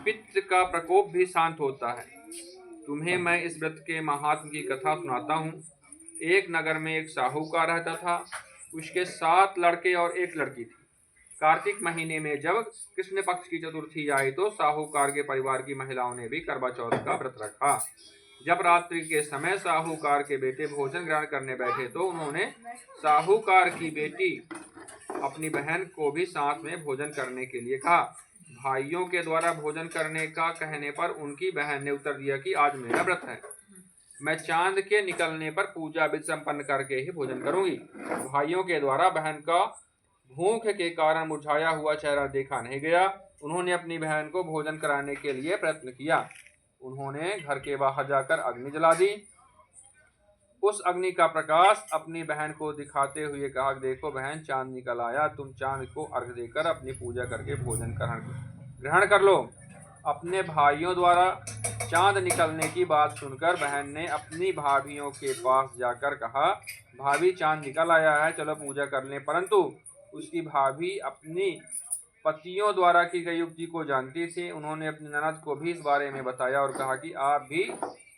पित्त का प्रकोप भी शांत होता है। तुम्हें मैं इस व्रत के महात्म की कथा सुनाता हूँ। एक नगर में एक साहूकार रहता था। उसके 7 लड़के और 1 लड़की थी। कार्तिक महीने में जब कृष्ण पक्ष की चतुर्थी आई तो साहूकार के परिवार की महिलाओं ने भी करवा चौथ का व्रत रखा। जब रात्रि के समय साहूकार के बेटे भोजन ग्रहण करने बैठे तो उन्होंने साहूकार की बेटी अपनी बहन को भी साथ में भोजन करने के लिए कहा। भाइयों के द्वारा भोजन करने का कहने पर उनकी बहन ने उत्तर दिया कि आज मेरा व्रत है, मैं चांद के निकलने पर पूजा विधि संपन्न करके ही भोजन करूंगी। भाइयों के द्वारा बहन का भूख के कारण मुरझाया हुआ चेहरा देखा नहीं गया। उन्होंने अपनी बहन को भोजन कराने के लिए प्रयत्न किया। उन्होंने घर के बाहर जाकर अग्नि जला दी। उस अग्नि का प्रकाश अपनी बहन को दिखाते हुए कहा, देखो बहन, चांद निकल आया, तुम चांद को अर्घ देकर अपनी पूजा करके भोजन ग्रहण कर लो। अपने भाइयों द्वारा चांद निकलने की बात सुनकर बहन ने अपनी भाभियों के पास जाकर कहा, भाभी चांद निकल आया है, चलो पूजा कर लें। परंतु उसकी भाभी अपनी पतियों द्वारा की गई युक्ति को जानती थी। उन्होंने अपनी ननद को भी इस बारे में बताया और कहा कि आप भी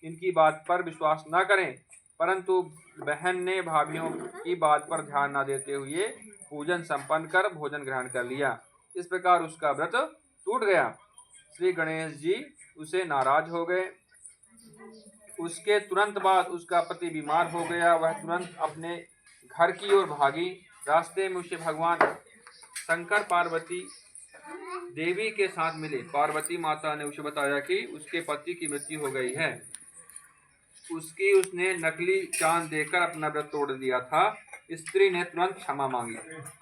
इनकी बात पर विश्वास न करें। परंतु बहन ने भाभियों की बात पर ध्यान न देते हुए पूजन संपन्न कर भोजन ग्रहण कर लिया। इस प्रकार उसका व्रत टूट गया। श्री गणेश जी उसे नाराज हो गए। उसके तुरंत बाद उसका पति बीमार हो गया। वह तुरंत अपने घर की ओर भागी। रास्ते में उसे भगवान शंकर पार्वती देवी के साथ मिले। पार्वती माता ने उसे बताया कि उसके पति की मृत्यु हो गई है। उसने नकली चांद देकर अपना व्रत तोड़ दिया था। स्त्री ने तुरंत क्षमा मांगी।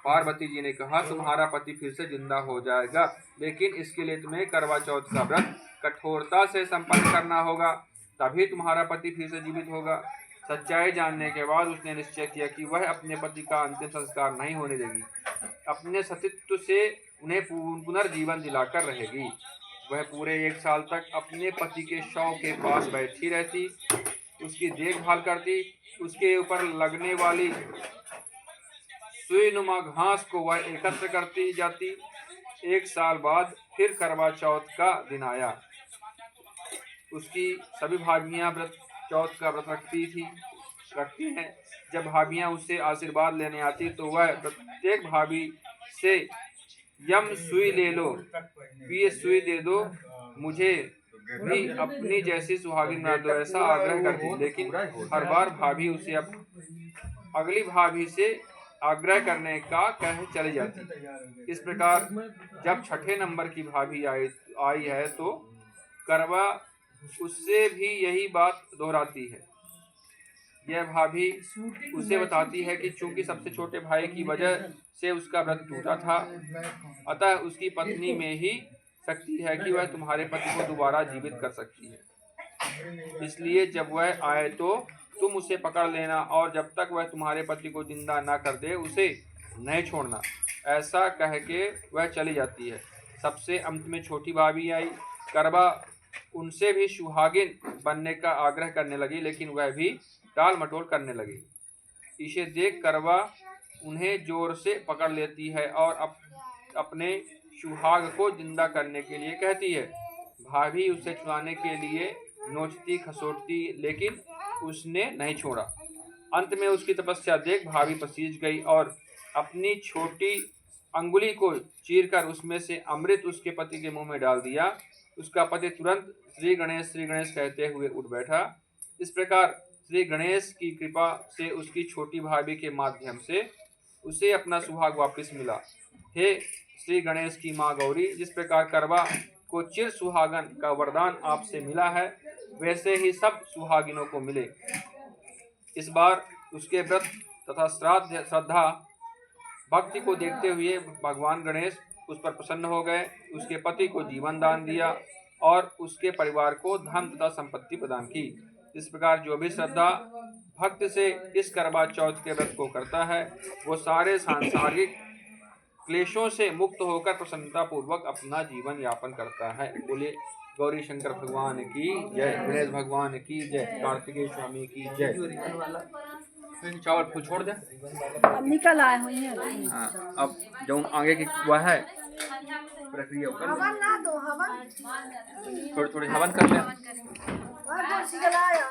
पार्वती जी ने कहा, तुम्हारा पति फिर से जिंदा हो जाएगा, लेकिन इसके लिए तुम्हें करवा चौथ का व्रत कठोरता से संपन्न करना होगा, तभी तुम्हारा पति फिर से जीवित होगा। सच्चाई जानने के बाद उसने निश्चय किया कि वह अपने पति का अंतिम संस्कार नहीं होने देगी। अपने सतीत्व से उन्हें पुनर्जीवन दिलाकर रहेगी। वह पूरे 1 साल तक अपने पति के शव के पास बैठी रहती, उसकी देखभाल करती। उसके ऊपर लगने वाली सुईनुमा घास को वह एकत्र करती जाती। 1 साल बाद फिर करवा चौथ का दिन आया। उसकी सभी भाभियां चौथ का व्रत रखती हैं। जब भाभियां उससे आशीर्वाद लेने आती तो वह प्रत्येक भाभी से यम सुई ले लो, ये सुई दे दो, मुझे भी अपनी जैसी सुहागिन बना दो, ऐसा आग्रह करती। लेकिन हर बार भाभी उसे अगली भाभी से आग्रह करने का कह चली जाती। इस प्रकार जब 6ठे नंबर की भाभी आई है तो करवा उससे भी यही बात दोहराती है। यह भाभी उसे बताती है कि चूंकि सबसे छोटे भाई की वजह से उसका व्रत टूटा था, अतः उसकी पत्नी में ही शक्ति है कि वह तुम्हारे पति को दोबारा जीवित कर सकती है। इसलिए जब वह आए तो तुम उसे पकड़ लेना और जब तक वह तुम्हारे पति को जिंदा न कर दे उसे नहीं छोड़ना। ऐसा कह के वह चली जाती है। सबसे अंत में छोटी भाभी आई। करवा उनसे भी सुहागिन बनने का आग्रह करने लगी, लेकिन वह भी टाल मटोल करने लगी। इसे देख करवा उन्हें जोर से पकड़ लेती है और अपने सुहाग को जिंदा करने के लिए कहती है। भाभी उसे छुड़ाने के लिए नोचती खसोटती, लेकिन उसने नहीं छोड़ा। अंत में उसकी तपस्या देख भाभी पसीज गई और अपनी छोटी अंगुली को चीरकर उसमें से अमृत उसके पति के मुंह में डाल दिया। उसका पति तुरंत श्री गणेश कहते हुए उठ बैठा। इस प्रकार श्री गणेश की कृपा से उसकी छोटी भाभी के माध्यम से उसे अपना सुहाग वापस मिला। हे श्री गणेश की माँ गौरी, जिस प्रकार करवा को चिर सुहागन का वरदान आपसे मिला है, वैसे ही सब सुहागिनों को मिले। इस बार उसके व्रत तथा श्रद्धा भक्ति को देखते हुए भगवान गणेश उस पर प्रसन्न हो गए। उसके पति को जीवन दान दिया और उसके परिवार को धन तथा संपत्ति प्रदान की। इस प्रकार जो भी श्रद्धा भक्त से इस करवा चौथ के व्रत को करता है, वो सारे सांसारिक क्लेशों से मुक्त होकर प्रसन्नता पूर्वक अपना जीवन यापन करता है। बोले गौरी शंकर भगवान की जय, गणेश भगवान की जय, कार्तिकेय स्वामी की जय। चावल फूल छोड़ दे, अब निकल आए हुए हैं। हाँ, अब जो आगे की वह है प्रक्रिया कर हवन ना दो हवन थोड़ी थोड़ी हवन कर लें। और कुर्सी जलाया